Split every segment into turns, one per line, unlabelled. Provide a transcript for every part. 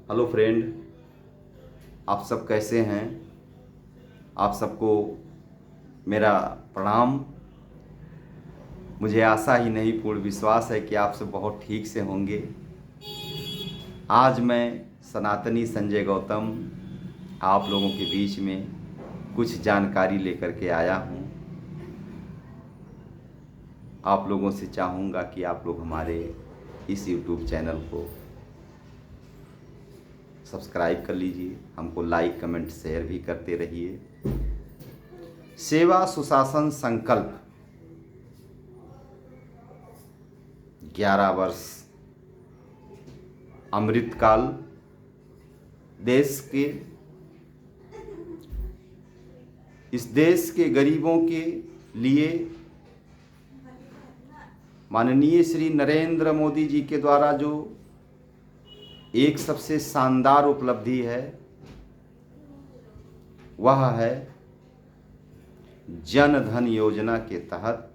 Hello friend, आप सब कैसे हैं। आप सबको मेरा प्रणाम। मुझे आशा ही नहीं पूर्ण विश्वास है कि आप सब बहुत ठीक से होंगे। आज मैं सनातनी संजय गौतम आप लोगों के बीच में कुछ जानकारी लेकर के आया हूँ। आप लोगों से चाहूँगा कि आप लोग हमारे इस यूट्यूब चैनल को सब्सक्राइब कर लीजिए, हमको लाइक कमेंट शेयर भी करते रहिए। सेवा सुशासन संकल्प 11 वर्ष अमृतकाल इस देश के गरीबों के लिए माननीय श्री नरेंद्र मोदी जी के द्वारा जो एक सबसे शानदार उपलब्धि है वह है जन धन योजना के तहत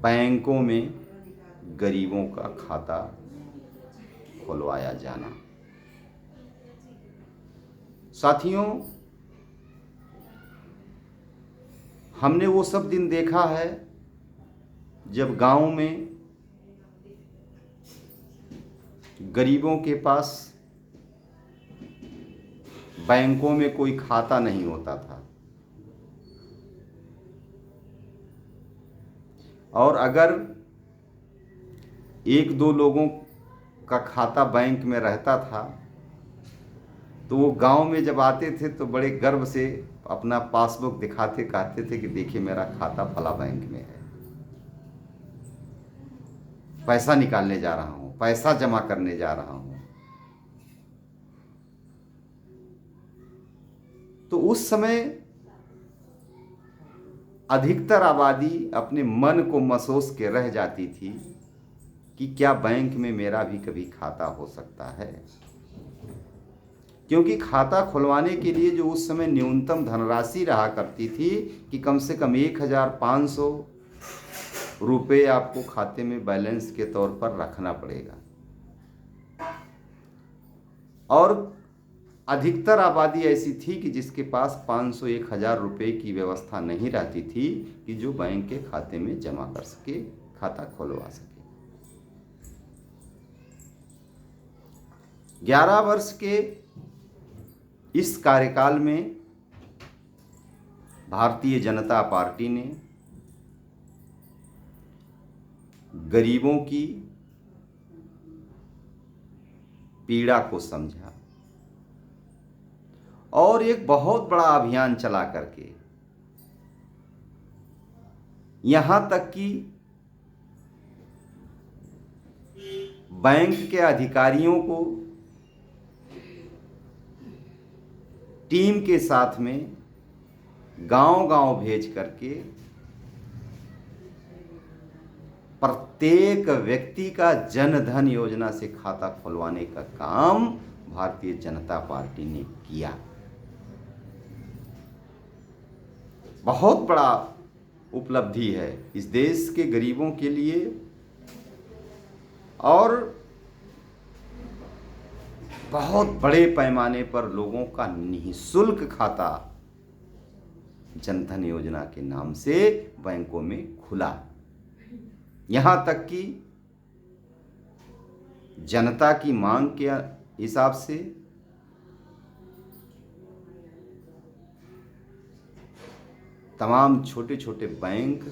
बैंकों में गरीबों का खाता खुलवाया जाना। साथियों, हमने वो सब दिन देखा है जब गांव में गरीबों के पास बैंकों में कोई खाता नहीं होता था, और अगर एक दो लोगों का खाता बैंक में रहता था तो वो गांव में जब आते थे तो बड़े गर्व से अपना पासबुक दिखाते, कहते थे कि देखिए मेरा खाता फला बैंक में है, पैसा निकालने जा रहा हूं, पैसा जमा करने जा रहा हूं। तो उस समय अधिकतर आबादी अपने मन को मसोस के रह जाती थी कि क्या बैंक में मेरा भी कभी खाता हो सकता है, क्योंकि खाता खुलवाने के लिए जो उस समय न्यूनतम धनराशि रहा करती थी कि कम से कम 1500 रुपये आपको खाते में बैलेंस के तौर पर रखना पड़ेगा। और अधिकतर आबादी ऐसी थी कि जिसके पास 500-1000 रुपये की व्यवस्था नहीं रहती थी कि जो बैंक के खाते में जमा कर सके, खाता खुलवा सके। 11 वर्ष के इस कार्यकाल में भारतीय जनता पार्टी ने गरीबों की पीड़ा को समझा और एक बहुत बड़ा अभियान चला करके यहां तक कि बैंक के अधिकारियों को टीम के साथ में गांव-गांव भेज करके प्रत्येक व्यक्ति का जन धन योजना से खाता खुलवाने का काम भारतीय जनता पार्टी ने किया। बहुत बड़ा उपलब्धि है इस देश के गरीबों के लिए, और बहुत बड़े पैमाने पर लोगों का निःशुल्क खाता जनधन योजना के नाम से बैंकों में खुला। यहां तक कि जनता की मांग के हिसाब से तमाम छोटे छोटे बैंक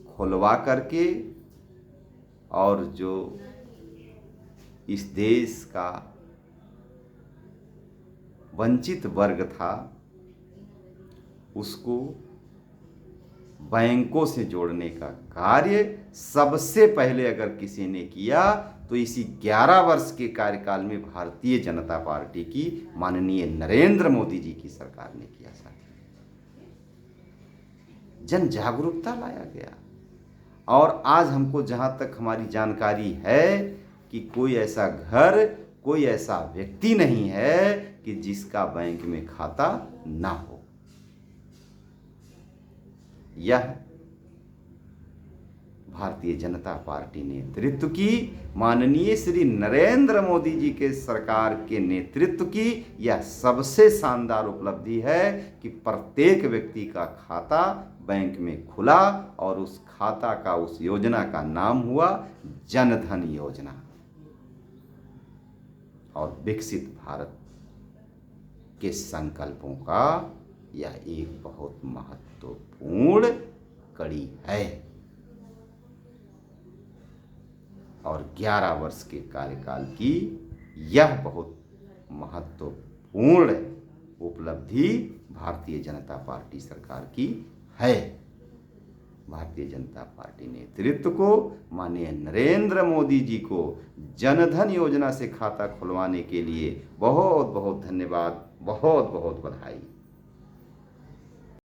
खुलवा करके, और जो इस देश का वंचित वर्ग था उसको बैंकों से जोड़ने का कार्य सबसे पहले अगर किसी ने किया तो इसी 11 वर्ष के कार्यकाल में भारतीय जनता पार्टी की माननीय नरेंद्र मोदी जी की सरकार ने किया। जन जागरूकता लाया गया, और आज हमको जहां तक हमारी जानकारी है कि कोई ऐसा घर, कोई ऐसा व्यक्ति नहीं है कि जिसका बैंक में खाता ना हो। यह भारतीय जनता पार्टी नेतृत्व की, माननीय श्री नरेंद्र मोदी जी के सरकार के नेतृत्व की यह सबसे शानदार उपलब्धि है कि प्रत्येक व्यक्ति का खाता बैंक में खुला और उस खाता का, उस योजना का नाम हुआ जनधन योजना। और विकसित भारत के संकल्पों का यह एक बहुत महत्वपूर्ण कड़ी है। और 11 वर्ष के कार्यकाल की यह बहुत महत्वपूर्ण उपलब्धि भारतीय जनता पार्टी सरकार की है। भारतीय जनता पार्टी नेतृत्व को, माननीय नरेंद्र मोदी जी को जनधन योजना से खाता खुलवाने के लिए बहुत बहुत धन्यवाद, बहुत बहुत बधाई।